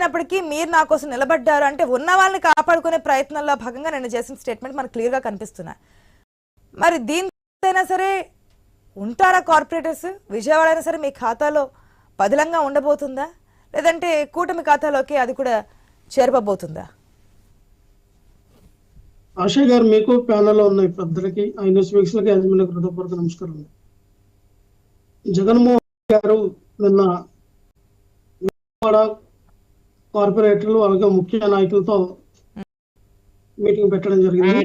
అయినప్పటికీ మీరు నా కోసం నిలబడ్డారు అంటే ఉన్న వాళ్ళని కాపాడుకునే ప్రయత్నంలో భాగంగా నేను చేసిన స్టేట్మెంట్ మనకు క్లియర్గా కనిపిస్తున్నాయి. మరి దీనికైనా సరే ఉంటారా కార్పొరేటర్స్? విజయవాడ అయినా సరే మీ ఖాతాలో పదిలంగా ఉండబోతుందా, లేదంటే కూటమి ఖాతాలోకి అది కూడా చేరబోతుందా? ఆశా గారు, మీకు ప్యానల్లో ఉన్న పెద్దలకి, న్యూస్ వీక్షకులకి యాజమాన్య హృదయపూర్వక నమస్కారం. జగన్మోహన్ గారు నిన్న కార్పొరేటర్లు అలాగే ముఖ్య నాయకులతో మీటింగ్ పెట్టడం జరిగింది.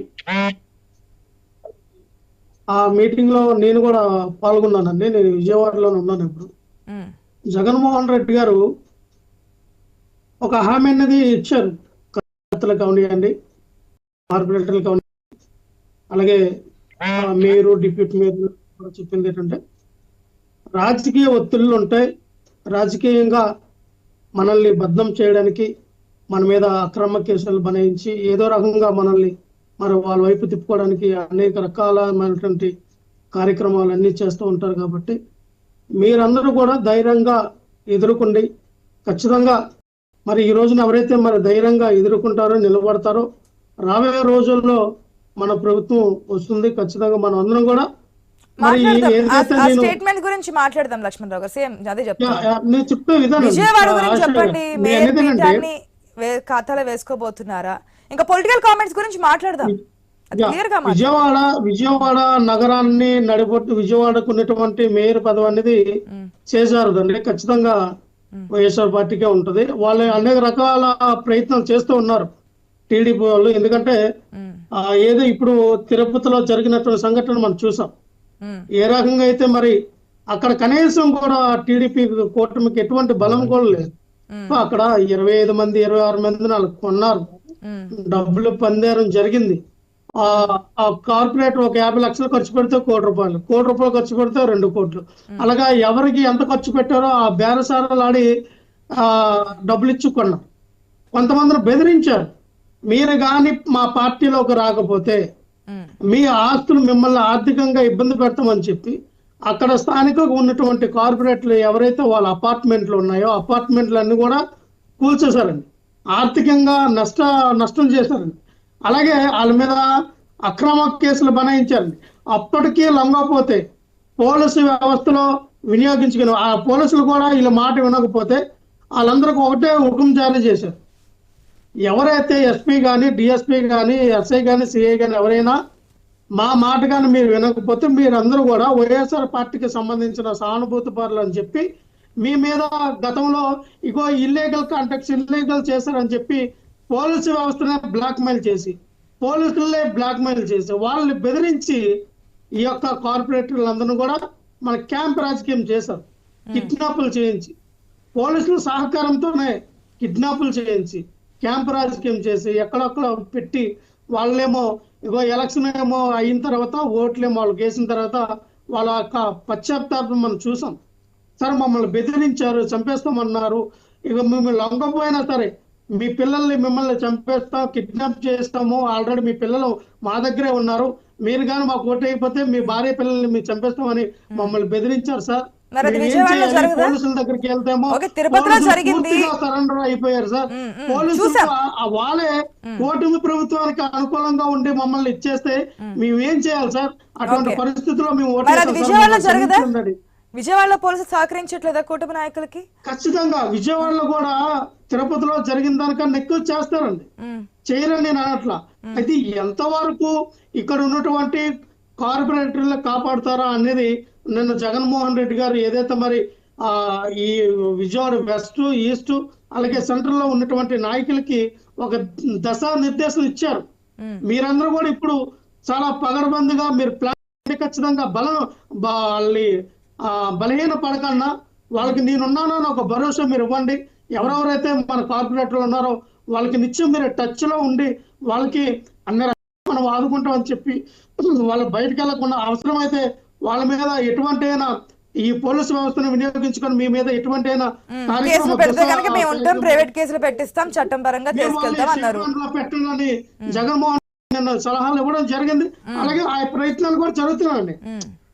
ఆ మీటింగ్ లో నేను కూడా పాల్గొన్నానండి. నేను విజయవాడలోనే ఉన్నాను. ఇప్పుడు జగన్మోహన్ రెడ్డి గారు ఒక హామీ అనేది ఇచ్చారు. కార్యకర్తలకు కానివ్వండి, కార్పొరేటర్లు కానివ్వండి, అలాగే మేయరు, డిప్యూటీ మేయర్ కూడా చెప్పింది ఏంటంటే రాజకీయ ఒత్తిళ్లు ఉంటాయి. రాజకీయంగా మనల్ని బద్నం చేయడానికి, మన మీద అక్రమ కేసులు బనాయించి ఏదో రకంగా మనల్ని మరి వాళ్ళ వైపు తిప్పుకోవడానికి అనేక రకాలైనటువంటి కార్యక్రమాలు అన్ని చేస్తూ ఉంటారు. కాబట్టి మీరందరూ కూడా ధైర్యంగా ఎదుర్కొండి. ఖచ్చితంగా మరి ఈ రోజున ఎవరైతే మరి ధైర్యంగా ఎదుర్కొంటారో, నిలబడతారో, రాబోయే రోజుల్లో మన ప్రభుత్వం వస్తుంది. ఖచ్చితంగా మనం అందరం కూడా స్టేట్మెంట్ గురించి మాట్లాడదాం. లక్ష్మణరావు గారు సేమ్ అదే చెప్తాను. విజయవాడ గురించి చెప్పండి. మేయర్ పీఠాన్ని ఖాతాలో వేసుకోబోతున్నారా? ఇంకా పొలిటికల్ కామెంట్స్ గురించి మాట్లాడదాం. విజయవాడ నగరాన్ని నడిపొట్టు విజయవాడకు ఉన్నటువంటి మేయర్ పదవి అనేది చేశారు తండ్రి. ఖచ్చితంగా వైఎస్ఆర్ పార్టీకే ఉంటది. వాళ్ళు అనేక రకాల ప్రయత్నాలు చేస్తూ ఉన్నారు టీడీపీ వాళ్ళు. ఎందుకంటే ఏదో ఇప్పుడు తిరుపతిలో జరిగినటువంటి సంఘటన మనం చూసాం. ఏ రకంగా అయితే మరి అక్కడ కనీసం కూడా టీడీపీ కూటమికి ఎటువంటి బలం కూడా లేదు. అక్కడ 25 మంది 26 మంది వాళ్ళు కొన్నారు. డబ్బులు పందేరం జరిగింది. ఆ కార్పొరేటర్ ఒక 50 లక్షలు ఖర్చు పెడితే ₹1 కోటి రూపాయలు ఖర్చు పెడితే 2 కోట్లు. అలాగా ఎవరికి ఎంత ఖర్చు పెట్టారో ఆ బేరసారాలు ఆడి డబ్బులు ఇచ్చుకున్నారు. కొంతమందిని బెదిరించారు. మీరు గాని మా పార్టీలోకి రాకపోతే మీ ఆస్తులు మిమ్మల్ని ఆర్థికంగా ఇబ్బంది పెడతామని చెప్పి అక్కడ స్థానికంగా ఉన్నటువంటి కార్పొరేట్లు ఎవరైతే వాళ్ళ అపార్ట్మెంట్లు ఉన్నాయో అపార్ట్మెంట్లు అన్ని కూడా కూల్చేశారండి. ఆర్థికంగా నష్టం చేశారండి. అలాగే వాళ్ళ మీద అక్రమ కేసులు బనాయించారండి. అప్పటికీ లొంగపోతే పోలీసు వ్యవస్థలో వినియోగించుకుని ఆ పోలీసులు కూడా వీళ్ళ మాట వినకపోతే వాళ్ళందరికీ ఒకటే హుకుం జారీ చేశారు. ఎవరైతే ఎస్పీ కానీ, డిఎస్పీ కానీ, ఎస్ఐ కానీ, సిఐ కానీ ఎవరైనా మా మాట కానీ మీరు వినకపోతే మీరందరూ కూడా వైఎస్ఆర్ పార్టీకి సంబంధించిన సానుభూతి పరులు అని చెప్పి మీ మీద గతంలో ఇగో ఇల్లీగల్ కాంటాక్ట్స్ ఇల్లీగల్ చేశారని చెప్పి పోలీసు వ్యవస్థనే బ్లాక్మెయిల్ చేసి, పోలీసులనే బ్లాక్మెయిల్ చేసి వాళ్ళని బెదిరించి ఈ యొక్క కార్పొరేటర్లందరూ కూడా మన క్యాంప్ రాజకీయం చేశారు. కిడ్నాపులు చేయించి, పోలీసుల సహకారంతోనే కిడ్నాపులు చేయించి క్యాంప్ రాజకీయం చేసి ఎక్కడొక్కడ పెట్టి వాళ్ళేమో ఇగో ఎలక్షన్ ఏమో అయిన తర్వాత ఓట్లేమో వాళ్ళకి వేసిన తర్వాత వాళ్ళ యొక్క పశ్చాత్తాపం మనం చూసాం. సరే మమ్మల్ని బెదిరించారు, చంపేస్తామన్నారు. ఇక మిమ్మల్ని లొంగపోయినా సరే మీ పిల్లల్ని మిమ్మల్ని చంపేస్తాం, కిడ్నాప్ చేస్తాము, ఆల్రెడీ మీ పిల్లలు మా దగ్గరే ఉన్నారు, మీరు కానీ మాకు ఓటు అయిపోతే మీ భార్య పిల్లల్ని మీరు చంపేస్తామని మమ్మల్ని బెదిరించారు సార్. పోలీసుల దగ్గరికి వెళ్తేమో సరెండర్ అయిపోయారు సార్. పోలీసులు వాళ్ళే కూటమి ప్రభుత్వానికి అనుకూలంగా ఉండి మమ్మల్ని ఇచ్చేస్తే మేమేం చేయాలి సార్? అటువంటి పరిస్థితుల్లో మేము విజయవాడలో పోలీసులు సహకరించట్లేదా కూటమి నాయకులకి? ఖచ్చితంగా విజయవాడలో కూడా తిరుపతిలో జరిగిన దానికన్నా ఎక్కువ చేస్తారండి. చేయరని నేను అనట్లా. అయితే ఎంతవరకు ఇక్కడ ఉన్నటువంటి కార్పొరేటర్లు కాపాడుతారా అనేది నిన్న జగన్మోహన్ రెడ్డి గారు ఏదైతే మరి ఈ విజయవాడ వెస్ట్, ఈస్ట్ అలాగే సెంట్రల్ లో ఉన్నటువంటి నాయకులకి ఒక దశా నిర్దేశం ఇచ్చారు. మీరందరూ కూడా ఇప్పుడు చాలా పగడబందిగా మీరు ప్లాన్ ఖచ్చితంగా వాళ్ళని బలహీన పడకన్నా వాళ్ళకి నేనున్నానని ఒక భరోసా మీరు ఇవ్వండి. ఎవరెవరైతే మన కార్పొరేటర్లు ఉన్నారో వాళ్ళకి నిత్యం మీరు టచ్ లో ఉండి వాళ్ళకి అన్ని రకాలు మనం ఆదుకుంటామని చెప్పి వాళ్ళు బయటకు వెళ్లకుండా అవసరమైతే వాళ్ళ మీద ఎటువంటి అయినా ఈ పోలీసు వ్యవస్థను వినియోగించుకొని మీ మీద ఎటువంటి అయినా ప్రైవేట్ కేసులు పెట్టిస్తాం, చట్టం పరంగా పెట్టాలని జగన్మోహన్ సలహాలు ఇవ్వడం జరిగింది. అలాగే ఆ ప్రయత్నాలు కూడా జరుగుతున్నాయండి.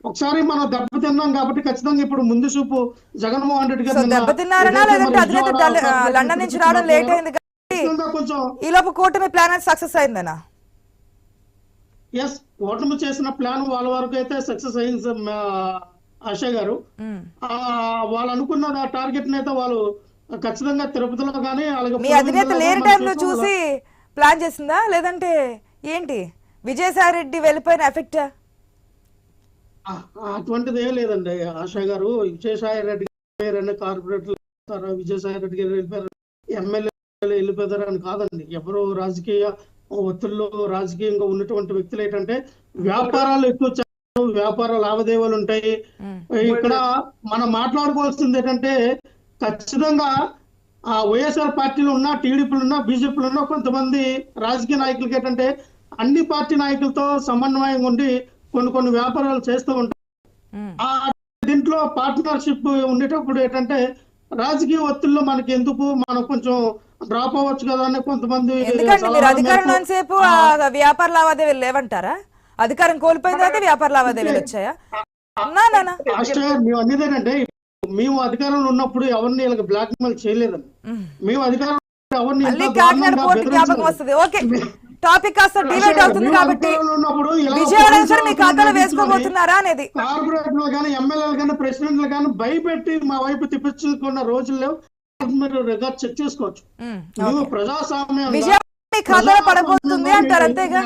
ఒకసారి మనం దెబ్బతిన్నాం కాబట్టి ఖచ్చితంగా ఇప్పుడు ముందు చూపు జగన్మోహన్ రెడ్డి సో గారు నిన్న దెబ్బతిన్నారనా ఏదైతే లేదంటే మరి అధినేత విజయవాడ లండన్ నుంచి రావడం లేట్ అయింది కాబట్టి ఖచ్చితంగా కొంచెం ఈ లోపు కూటమి ప్లాన్ సక్సెస్ అయిందనా? ఎస్, ఓటమి చేసిన ప్లాన్ వాళ్ళ వరకు అయితే సక్సెస్ అయింది ఆశా గారు. వాళ్ళు అనుకున్న టార్గెట్ ని అయితే వాళ్ళు ఖచ్చితంగా తిరుపతిలో కానీ అలాగే మీ అధినేత లేని టైంలో చూసి ప్లాన్ చేసిందా లేదంటే ఏంటి విజయసాయి రెడ్డి వెళ్ళిపోయిన ఎఫెక్ట్? అటువంటిది ఏం లేదండి ఆశా గారు. విజయసాయి రెడ్డి గారు కార్పొరేటర్, విజయసాయి రెడ్డి గారు వెళ్ళిపోయారు, ఎమ్మెల్యేలు వెళ్ళిపోతారు అని కాదండి. ఎవరు రాజకీయ ఒత్తిడిలో రాజకీయంగా ఉన్నటువంటి వ్యక్తులు ఏంటంటే వ్యాపారాలు ఎక్కువ చేస్తారు, వ్యాపార లావాదేవీలు ఉంటాయి. ఇక్కడ మనం మాట్లాడుకోవాల్సింది ఏంటంటే ఖచ్చితంగా ఆ వైఎస్ఆర్ పార్టీలో ఉన్న, టీడీపీలో ఉన్న, బీజేపీలో ఉన్న కొంతమంది రాజకీయ నాయకులకి ఏంటంటే అన్ని పార్టీ నాయకులతో సమన్వయం ఉండి కొన్ని వ్యాపారాలు చేస్తూ ఉంటారు. ఆ దీంట్లో పార్ట్నర్షిప్ ఉండేటప్పుడు ఏంటంటే రాజకీయ ఒత్తిడిలో మనకి ఎందుకు, మనం కొంచెం డ్రాప్ అవ్వచ్చు కదా అని కొంతమంది. ఎందుకంటే మీరు అధికారంలో సేపు వ్యాపార లావాదేవీలు లేవంటారా? అధికారం కోల్పోయిన తర్వాత వ్యాపార లావాదేవీలు వచ్చాయా? మేము అనేది ఏంటంటే మేము అధికారంలో ఉన్నప్పుడు ఎవరిని వీళ్ళకి బ్లాక్ మెయిల్ చేయలేదండి. మేము అధికారంలో టాపిక్ కాస్త డివైడ్ అవుతుంది కాబట్టి విజయవాడ సార్ మీ ఖాతాలో వేసుకోబోతున్నారా అనేది. కార్పొరేటర్లు కానీ ఎమ్మెల్యేలు కానీ ప్రెసిడెంట్లు కానీ భయపెట్టి మా వైపు తిప్పించుకున్న రోజుల్లో మీరు రికార్డ్ చెక్ చేసుకోవచ్చు. మేము ప్రజాస్వామ్యం విజయవాడ మీ ఖాతాలో పడబోతుంది అంటారు అంతేగా.